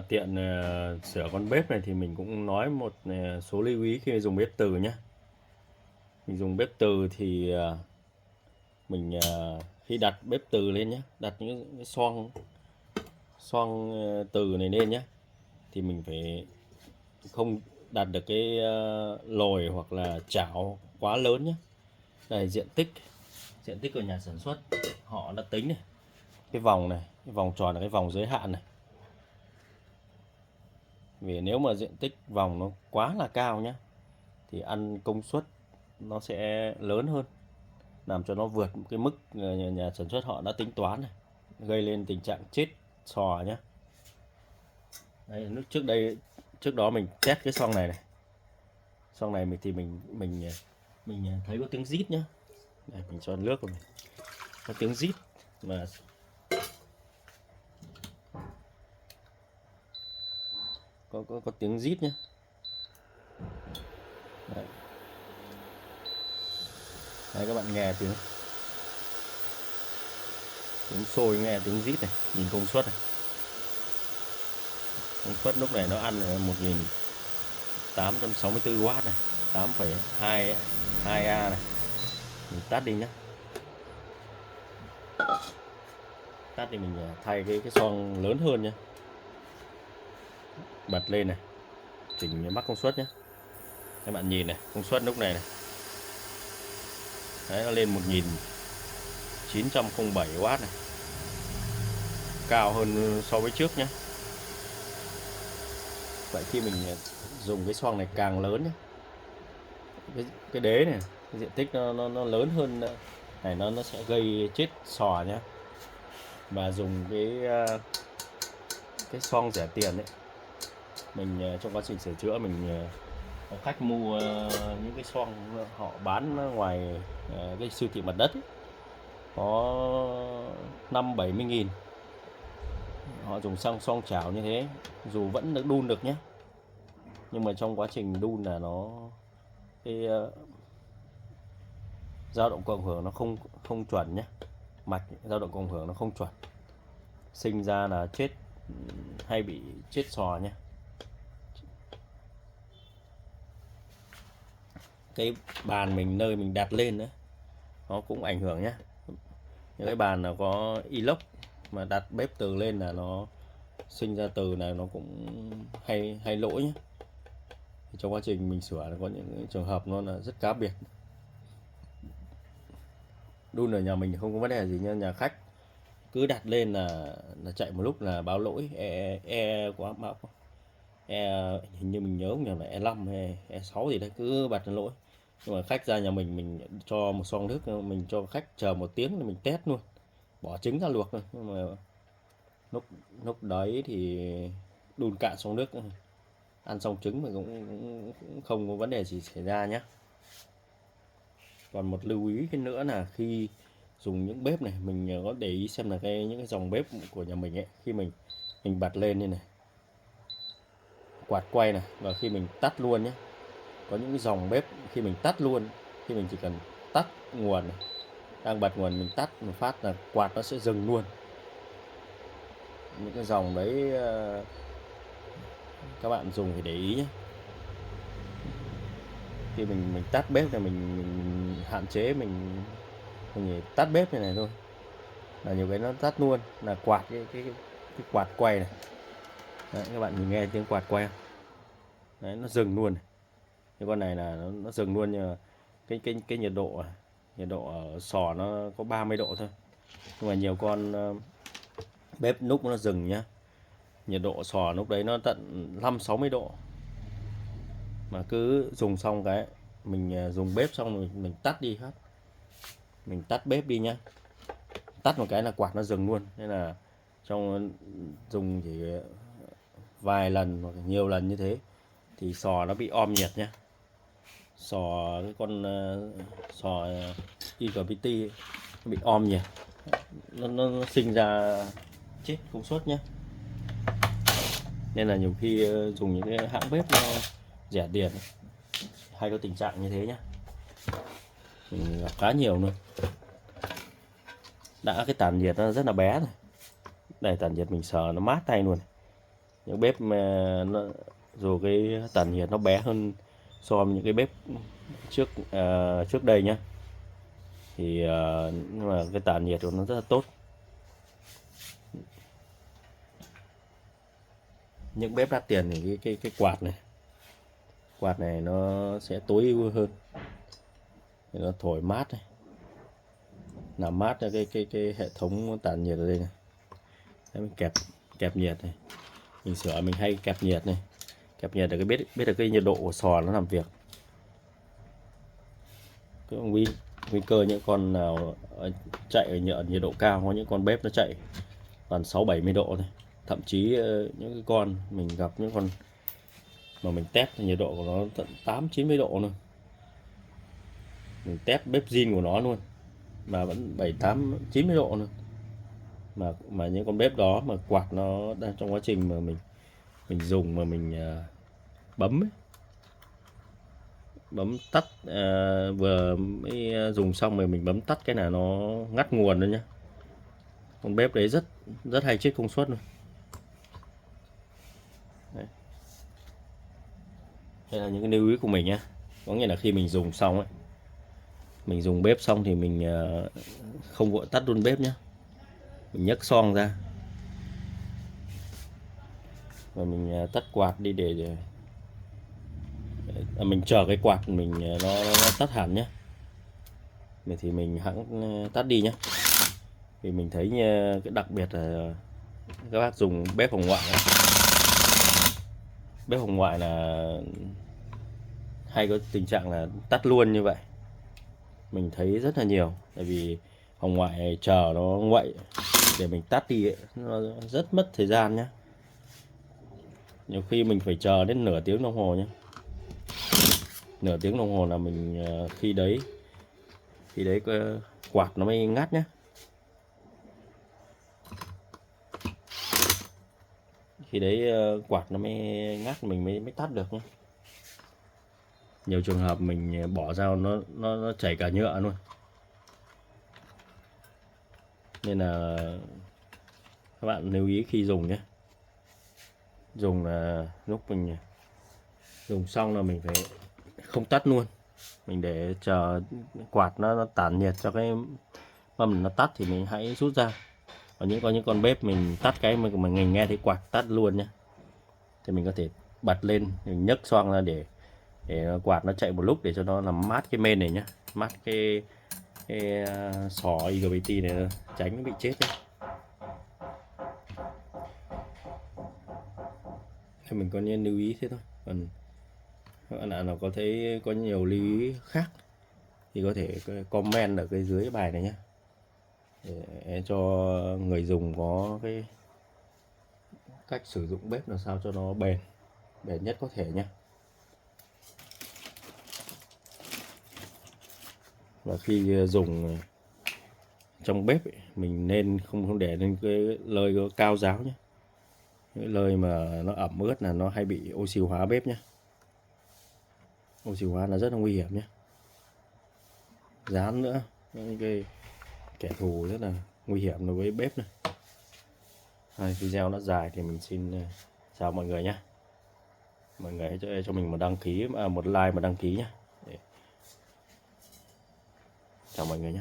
Tiện sửa con bếp này thì mình cũng nói một số lưu ý khi dùng bếp từ nhé. Mình dùng bếp từ thì mình khi đặt bếp từ lên nhé, đặt những cái xoong xoong từ này lên nhé, thì mình phải không đặt được cái lồi hoặc là chảo quá lớn nhé. Đây diện tích của nhà sản xuất họ đã tính này, cái vòng này, cái vòng tròn là cái vòng giới hạn này. Vì nếu mà diện tích vòng nó quá là cao nhé thì ăn công suất nó sẽ lớn hơn, làm cho nó vượt cái mức nhà sản xuất họ đã tính toán này, gây lên tình trạng chết sò nhé. Đấy, trước đó mình test cái xoong này thì mình thấy có tiếng rít nhá. Đây, mình cho nước vào này, có tiếng rít mà có tiếng rít nhá. Đấy. Đấy, các bạn nghe tiếng sôi, nghe tiếng rít này, nhìn công suất này. Công suất lúc này nó ăn là 1864W này, 8,22A này. Mình tắt đi nhé. Tắt thì mình thay cái xoong lớn hơn nhé. Bật lên này, chỉnh mắc công suất nhé. Các bạn nhìn này, công suất lúc này này. Đấy, nó lên 1907W này. Cao hơn so với trước nhé. Vậy khi mình dùng cái xoong này càng lớn nhé, cái đế này, cái diện tích nó lớn hơn này, nó sẽ gây chết sò nhé. Và dùng cái xoong rẻ tiền đấy, mình trong quá trình sửa chữa mình có khách mua những cái xoong họ bán ngoài cái siêu thị mặt đất ấy, có 50-70 nghìn. Họ dùng xoong chảo như thế, dù vẫn được đun được nhé, nhưng mà trong quá trình đun là nó cái dao động cộng hưởng nó không chuẩn nhé. Mạch dao động cộng hưởng nó không chuẩn, sinh ra là hay bị chết sò nhé. Cái bàn nơi mình đặt lên nữa nó cũng ảnh hưởng nhé. Những cái bàn nào có inox mà đặt bếp từ lên là nó sinh ra từ này, nó cũng hay lỗi nhé. Trong quá trình mình sửa là có những trường hợp nó là rất cá biệt. Đun ở nhà mình không có vấn đề gì, nhưng nhà khách cứ đặt lên là chạy một lúc là báo lỗi quá báo hình như mình nhớ không nhầm là E5 hay E6 gì đấy, cứ bật lỗi. Nhưng mà khách ra nhà mình cho một xoong nước, mình cho khách chờ 1 tiếng thì mình test luôn, bỏ trứng ra luộc thôi. Nhưng mà lúc đấy thì đun cạn xoong nước, ăn xong trứng mà cũng không có vấn đề gì xảy ra nhé. Còn một lưu ý cái nữa là khi dùng những bếp này, mình có để ý xem là những cái dòng bếp của nhà mình ấy, khi mình bật lên như này, quạt quay này, và khi mình tắt luôn nhé. Có những cái dòng bếp khi mình tắt luôn, khi mình chỉ cần tắt nguồn này, đang bật nguồn mình tắt một phát là quạt nó sẽ dừng luôn. Những cái dòng đấy các bạn dùng thì để ý nhé. Khi mình tắt bếp này, mình hạn chế mình tắt bếp như này thôi, là nhiều cái nó tắt luôn, là quạt cái quạt quay này. Đấy, các bạn nhìn nghe tiếng quạt quay không? Đấy, nó dừng luôn này. Cái con này là nó dừng luôn, nhưng mà cái nhiệt độ ở sò nó có 30 độ thôi. Nhưng mà nhiều con bếp núc nó dừng nhá, nhiệt độ sò lúc đấy nó tận 50-60 độ. Mà cứ dùng xong cái mình dùng bếp xong rồi mình tắt đi hết, mình tắt bếp đi nhá, tắt một cái là quạt nó dừng luôn. Nên là trong dùng chỉ vài lần hoặc nhiều lần như thế thì sò nó bị om nhiệt nhá. Cái con sò IGBT nó bị om nhiệt, nó sinh ra chết công suất nhé. Nên là nhiều khi dùng những cái hãng bếp nó rẻ tiền hay có tình trạng như thế nhé. Mình gặp khá nhiều luôn. Đã cái tản nhiệt nó rất là bé này. Đây, tản nhiệt mình sờ nó mát tay luôn. Những bếp mà nó dù cái tản nhiệt nó bé hơn so với những cái bếp trước đây nhá, thì nhưng mà cái tản nhiệt của nó rất là tốt. Những bếp đắt tiền thì cái quạt này nó sẽ tối ưu hơn, thì nó thổi mát này, làm mát cho cái hệ thống tản nhiệt ở đây này. Đấy, mình kẹp nhiệt này, mình sửa mình hay kẹp nhiệt này, kẹp nhiệt để biết được cái nhiệt độ của sò nó làm việc. Cái nguy cơ những con nào chạy ở nhiệt độ cao, có những con bếp nó chạy toàn 6-70 độ thôi, thậm chí những cái con mình gặp những con mà mình test nhiệt độ của nó tận 8-90 độ luôn, mình test bếp zin của nó luôn mà vẫn 7-8-90 độ luôn, mà những con bếp đó mà quạt nó đang trong quá trình mà mình dùng mà mình bấm ấy, bấm tắt vừa mới dùng xong rồi mình bấm tắt cái là nó ngắt nguồn luôn nhá. Con bếp đấy rất rất hay chết công suất luôn. Đấy. Đây là những cái lưu ý của mình nhá. Có nghĩa là khi mình dùng xong ấy, mình dùng bếp xong thì mình không vội tắt luôn bếp nhá. Mình nhấc xoong ra và mình tắt quạt đi để mình chờ cái quạt mình nó tắt hẳn nhé. Thì mình hẵng tắt đi nhé. Vì mình thấy cái đặc biệt là các bác dùng bếp hồng ngoại này. Bếp hồng ngoại là hay có tình trạng là tắt luôn như vậy, mình thấy rất là nhiều. Tại vì hồng ngoại chờ nó nguội để mình tắt đi ấy, nó rất mất thời gian nhé. Nhiều khi mình phải chờ đến nửa tiếng đồng hồ nhé. Nửa tiếng đồng hồ là mình khi đấy quạt nó mới ngắt nhé. Khi đấy quạt nó mới ngắt, mình mới tắt được nhé. Nhiều trường hợp mình bỏ ra nó chảy cả nhựa luôn. Nên là các bạn lưu ý khi dùng nhé. Dùng là lúc mình dùng xong là mình phải không tắt luôn, mình để chờ quạt nó tản nhiệt cho cái mâm nó tắt thì mình hãy rút ra. Còn có những con bếp mình tắt cái mà mình nghe thấy quạt tắt luôn nhé, thì mình có thể bật lên, mình nhấc xoang ra để quạt nó chạy một lúc để cho nó làm mát cái main này nhé, mát cái sò IGBT này, tránh nó bị chết nhé. Thì mình có nên lưu ý thế thôi. Còn các bạn nào có thấy có nhiều lưu ý khác thì có thể comment ở cái dưới bài này nhé, để cho người dùng có cái cách sử dụng bếp làm sao cho nó bền nhất có thể nhé. Và khi dùng trong bếp ấy, mình nên không để lên cái lơi cao ráo nhé. Những lơi mà nó ẩm ướt là nó hay bị oxy hóa bếp nhé. Oxy hóa là rất là nguy hiểm nhé. Dán nữa, những cái kẻ thù rất là nguy hiểm đối với bếp này. Video nó dài thì mình xin chào mọi người nhé. Mọi người hãy cho mình một đăng ký, một like, một đăng ký nhé. Chào mọi người nhé.